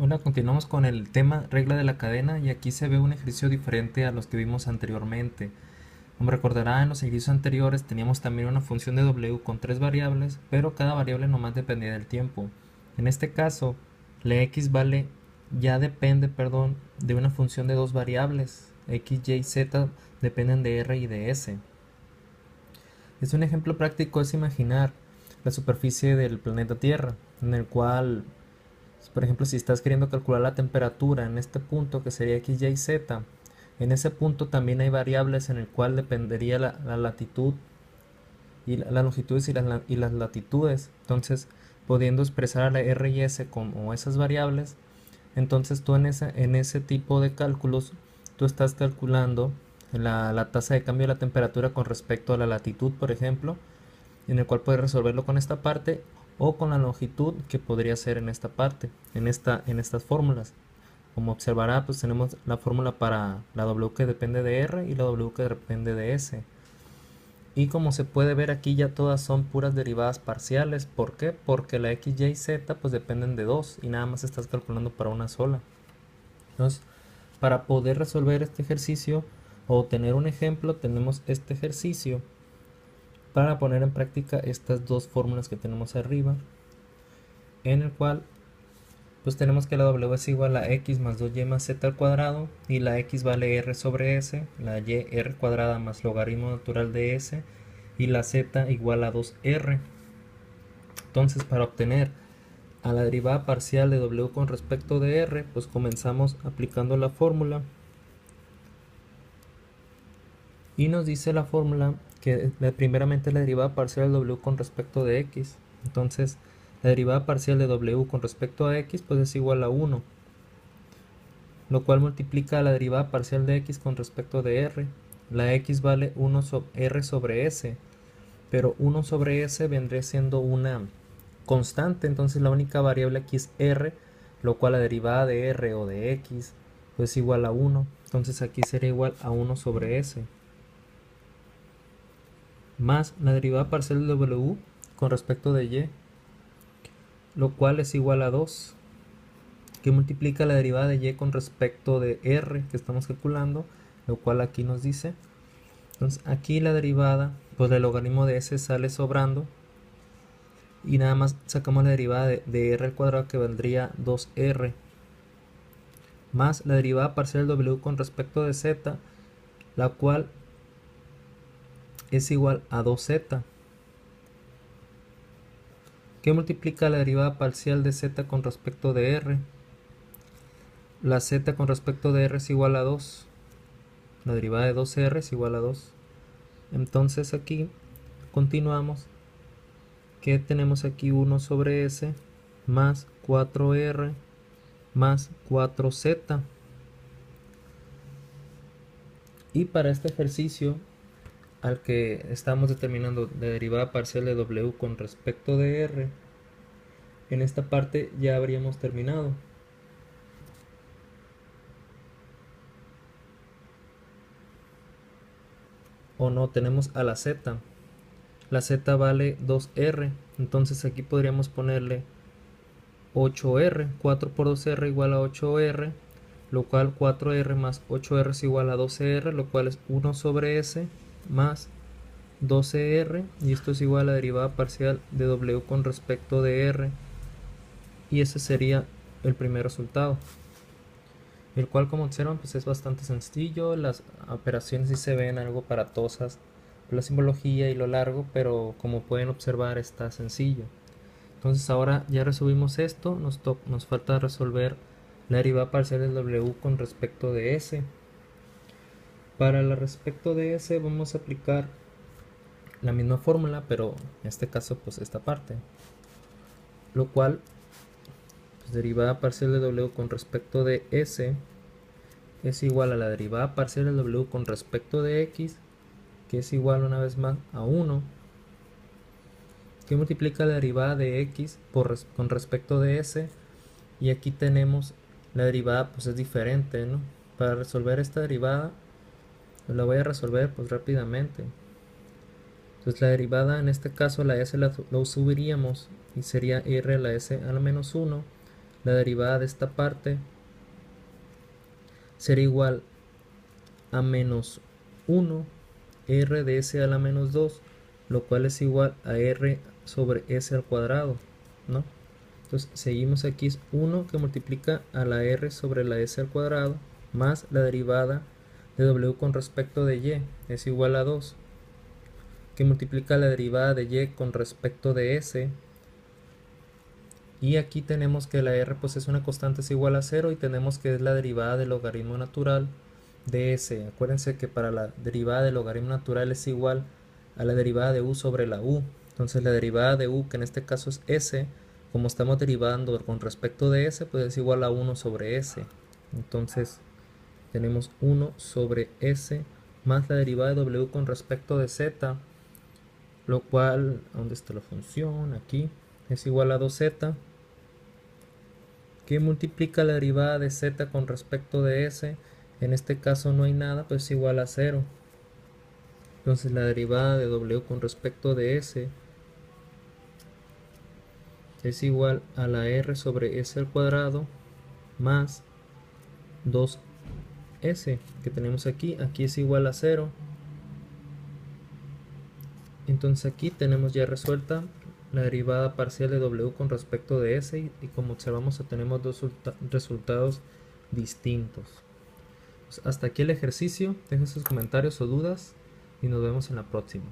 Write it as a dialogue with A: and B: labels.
A: Hola, continuamos con el tema regla de la cadena y aquí se ve un ejercicio diferente a los que vimos anteriormente. Como recordará, en los ejercicios anteriores teníamos también una función de W con tres variables, pero cada variable nomás dependía del tiempo. En este caso, la X depende de una función de dos variables. X, Y, Z dependen de R y de S. Es un ejemplo práctico, es imaginar la superficie del planeta Tierra, en el cual, por ejemplo, si estás queriendo calcular la temperatura en este punto, que sería X, Y, Z, en ese punto también hay variables en el cual dependería la latitud y las longitudes y las latitudes. Entonces, pudiendo expresar a la R y S como esas variables, entonces tú en ese tipo de cálculos, tú estás calculando la tasa de cambio de la temperatura con respecto a la latitud, por ejemplo, en el cual puedes resolverlo con esta parte o con la longitud que podría ser en esta parte, en estas fórmulas. Como observará, pues tenemos la fórmula para la W que depende de R y la W que depende de S. Y como se puede ver aquí ya todas son puras derivadas parciales. ¿Por qué? Porque la X, Y, Z pues dependen de dos y nada más estás calculando para una sola. Entonces, para poder resolver este ejercicio o tener un ejemplo, tenemos este ejercicio para poner en práctica estas dos fórmulas que tenemos arriba, en el cual pues tenemos que la W es igual a X más 2Y más Z al cuadrado y la X vale R sobre S, la Y R cuadrada más logaritmo natural de S y la Z igual a 2R. Entonces, para obtener a la derivada parcial de W con respecto de R, pues comenzamos aplicando la fórmula y nos dice la fórmula que primeramente la derivada parcial de W con respecto de X. Entonces, la derivada parcial de W con respecto a X pues es igual a 1, lo cual multiplica la derivada parcial de X con respecto de R. La X vale 1 sobre R sobre S, pero 1 sobre S vendría siendo una constante, entonces la única variable aquí es R, lo cual la derivada de R o de X pues es igual a 1, entonces aquí sería igual a 1 sobre S, más la derivada parcial de W con respecto de Y, lo cual es igual a 2, que multiplica la derivada de Y con respecto de R que estamos calculando, lo cual aquí nos dice. Entonces aquí la derivada, pues el logaritmo de S sale sobrando y nada más sacamos la derivada de R al cuadrado, que valdría 2R, más la derivada parcial de W con respecto de Z, la cual es igual a 2Z, que multiplica la derivada parcial de Z con respecto de R. La Z con respecto de R es igual a 2, la derivada de 2R es igual a 2. Entonces aquí continuamos, que tenemos aquí 1 sobre S más 4R más 4Z. Y para este ejercicio al que estamos determinando la derivada parcial de W con respecto de R, en esta parte ya habríamos terminado. O no, tenemos a la Z. La Z vale 2R, entonces aquí podríamos ponerle 8R, 4 por 2R igual a 8R, lo cual 4R más 8R es igual a 12R, lo cual es 1 sobre S más 12R, y esto es igual a la derivada parcial de W con respecto de R, y ese sería el primer resultado, el cual, como observan, pues es bastante sencillo. Las operaciones sí se ven algo aparatosas por la simbología y lo largo, pero como pueden observar está sencillo. Entonces ahora ya resolvimos esto, nos falta resolver la derivada parcial del W con respecto de S. Para el respecto de S vamos a aplicar la misma fórmula, pero en este caso pues esta parte, lo cual pues, derivada parcial de W con respecto de S es igual a la derivada parcial de W con respecto de X, que es igual una vez más a 1, que multiplica la derivada de X con respecto de S, y aquí tenemos la derivada, pues es diferente, ¿no? Para resolver esta derivada pues la voy a resolver pues rápidamente. Entonces la derivada, en este caso la S lo subiríamos y sería R a la S a la menos 1, la derivada de esta parte será igual a menos 1 r de s a la menos 2, lo cual es igual a r sobre s al cuadrado, ¿no? Entonces seguimos aquí, es 1 que multiplica a la r sobre la s al cuadrado más la derivada de w con respecto de y es igual a 2, que multiplica la derivada de y con respecto de s, y aquí tenemos que la r pues es una constante, es igual a 0, y tenemos que es la derivada del logaritmo natural de s. Acuérdense que para la derivada del logaritmo natural es igual a la derivada de u sobre la u. Entonces la derivada de u, que en este caso es s, como estamos derivando con respecto de s, pues es igual a 1 sobre s. Entonces tenemos 1 sobre s más la derivada de w con respecto de z, lo cual, ¿dónde está la función? Aquí, es igual a 2z, que multiplica la derivada de z con respecto de s. En este caso no hay nada, pues es igual a 0. Entonces la derivada de w con respecto de s es igual a la r sobre s al cuadrado más 2s que tenemos aquí. Aquí es igual a 0. Entonces aquí tenemos ya resuelta la derivada parcial de w con respecto de s, y como observamos tenemos dos resultados distintos. Pues hasta aquí el ejercicio. Dejen sus comentarios o dudas y nos vemos en la próxima.